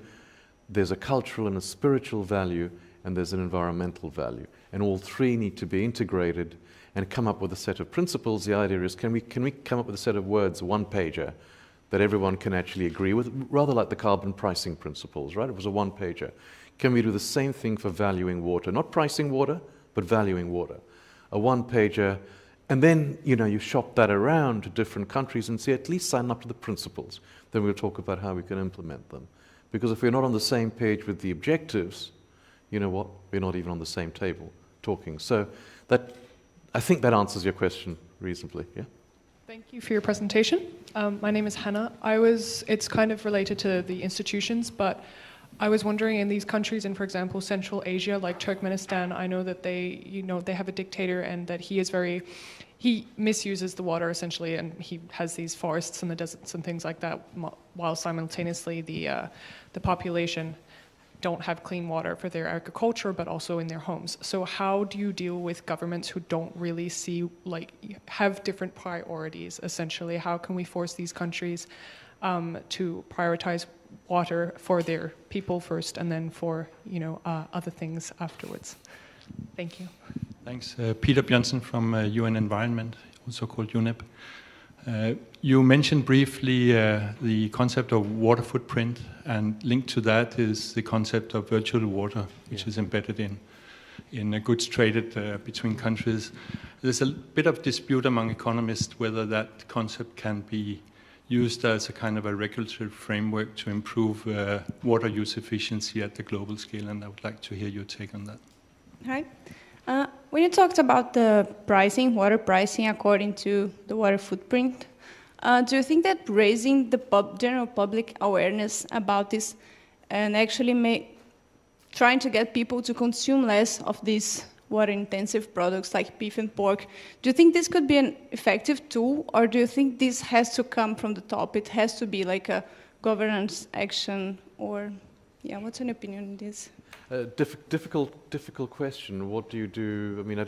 there's a cultural and a spiritual value, and there's an environmental value. And all three need to be integrated and come up with a set of principles. The idea is, can we come up with a set of words, one-pager, that everyone can actually agree with, rather like the carbon pricing principles, right? It was a one-pager. Can we do the same thing for valuing water? Not pricing water, but valuing water. A one-pager, and then, you shop that around to different countries and say, at least sign up to the principles. Then we'll talk about how we can implement them. Because if we're not on the same page with the objectives, you know what? We're not even on the same table talking. So I think that answers your question reasonably, yeah? Thank you for your presentation. My name is Hannah. It's kind of related to the institutions, but I was wondering, in these countries in, for example, Central Asia, like Turkmenistan, I know that they have a dictator and that he misuses the water essentially, and he has these forests in the deserts and things like that, while simultaneously the population don't have clean water for their agriculture, but also in their homes. So how do you deal with governments who don't really have different priorities, essentially? How can we force these countries to prioritize water for their people first, and then for other things afterwards? Thank you. Thanks. Peter Bjørnsen from UN Environment, also called UNEP. You mentioned briefly the concept of water footprint, and linked to that is the concept of virtual water, which is embedded in goods traded between countries. There's a bit of dispute among economists whether that concept can be used as a kind of a regulatory framework to improve water use efficiency at the global scale, and I would like to hear your take on that. Hi. When you talked about the pricing, water pricing according to the water footprint, do you think that raising the general public awareness about this and actually trying to get people to consume less of these water-intensive products like beef and pork, do you think this could be an effective tool, or do you think this has to come from the top? It has to be like a governance action, or what's your opinion on this? Difficult question. What do you do? I mean,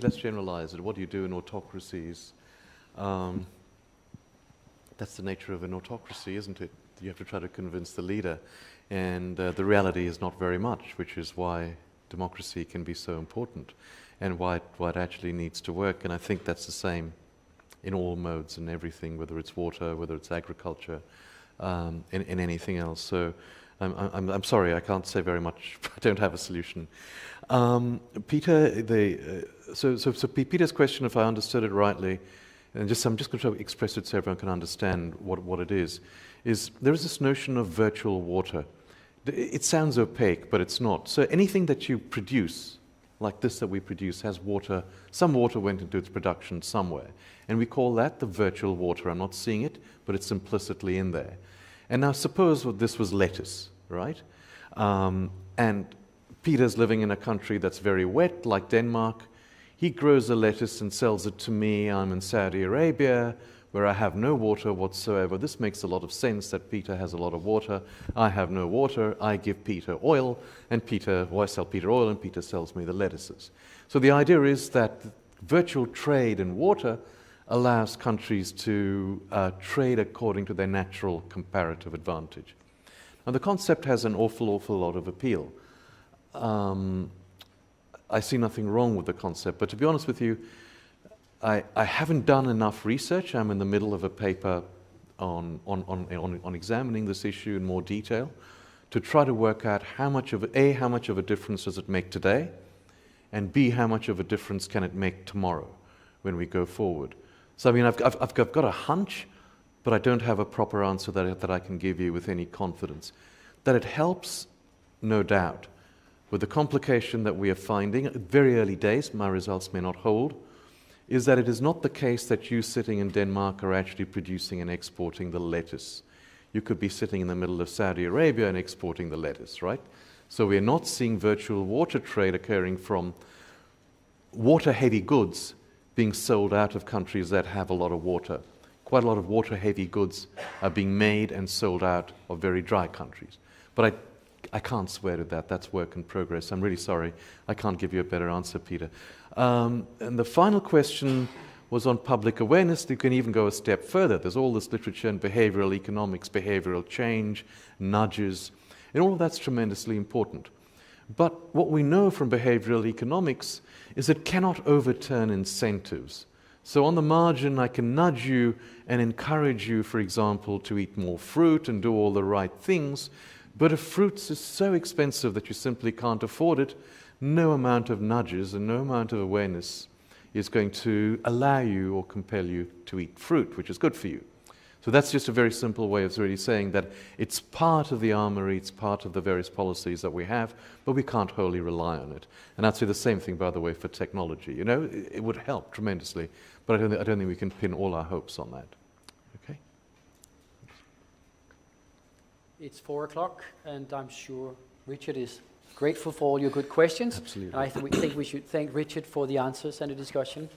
let's generalize it. What do you do in autocracies? That's the nature of an autocracy, isn't it? You have to try to convince the leader, and the reality is not very much, which is why democracy can be so important, and why it actually needs to work. And I think that's the same in all modes and everything, whether it's water, whether it's agriculture, in anything else. So I'm sorry, I can't say very much. I don't have a solution. Peter, so Peter's question, if I understood it rightly, and I'm just going to express it so everyone can understand what it is there is this notion of virtual water. It sounds opaque, but it's not. So anything that you produce, like this that we produce, has water. Some water went into its production somewhere. And we call that the virtual water. I'm not seeing it, but it's implicitly in there. And now suppose this was lettuce, right? And Peter's living in a country that's very wet, like Denmark. He grows the lettuce and sells it to me. I'm in Saudi Arabia, where I have no water whatsoever. This makes a lot of sense that Peter has a lot of water. I have no water. I give Peter oil, and I sell Peter oil, and Peter sells me the lettuces. So the idea is that virtual trade in water allows countries to trade according to their natural comparative advantage. Now, the concept has an awful lot of appeal. I see nothing wrong with the concept, but to be honest with you, I haven't done enough research. I'm in the middle of a paper on examining this issue in more detail to try to work out how much of a difference does it make today, and B, how much of a difference can it make tomorrow when we go forward. So I mean, I've got a hunch, but I don't have a proper answer that I can give you with any confidence. That it helps, no doubt, with the complication that we are finding at very early days, my results may not hold, is that it is not the case that you sitting in Denmark are actually producing and exporting the lettuce. You could be sitting in the middle of Saudi Arabia and exporting the lettuce, right? So we're not seeing virtual water trade occurring from water-heavy goods being sold out of countries that have a lot of water. Quite a lot of water-heavy goods are being made and sold out of very dry countries. But I can't swear to that. That's work in progress. I'm really sorry. I can't give you a better answer, Peter. And the final question was on public awareness. You can even go a step further. There's all this literature in behavioral economics, behavioral change, nudges, and all of that's tremendously important. But what we know from behavioral economics is it cannot overturn incentives. So on the margin, I can nudge you and encourage you, for example, to eat more fruit and do all the right things. But if fruits is so expensive that you simply can't afford it, no amount of nudges and no amount of awareness is going to allow you or compel you to eat fruit, which is good for you. So that's just a very simple way of really saying that it's part of the armory, it's part of the various policies that we have, but we can't wholly rely on it. And I'd say the same thing, by the way, for technology. You know, it would help tremendously, but I don't think we can pin all our hopes on that. Okay? It's 4 o'clock, and I'm sure Richard is grateful for all your good questions. Absolutely. And I think we should thank Richard for the answers and the discussion.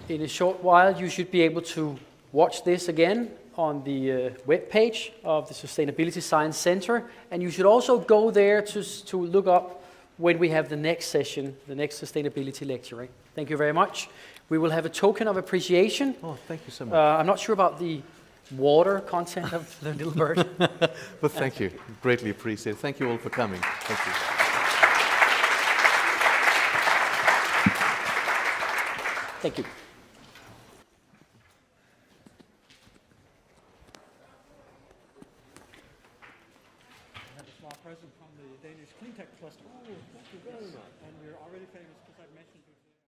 In a short while, you should be able to watch this again on the web page of the Sustainability Science Center, and you should also go there to look up when we have the next session, the next sustainability lecture. Thank you very much. We will have a token of appreciation. Oh, thank you so much. I'm not sure about the water content of the little bird. But thank you. Greatly appreciated. Thank you all for coming. Thank you. Thank you.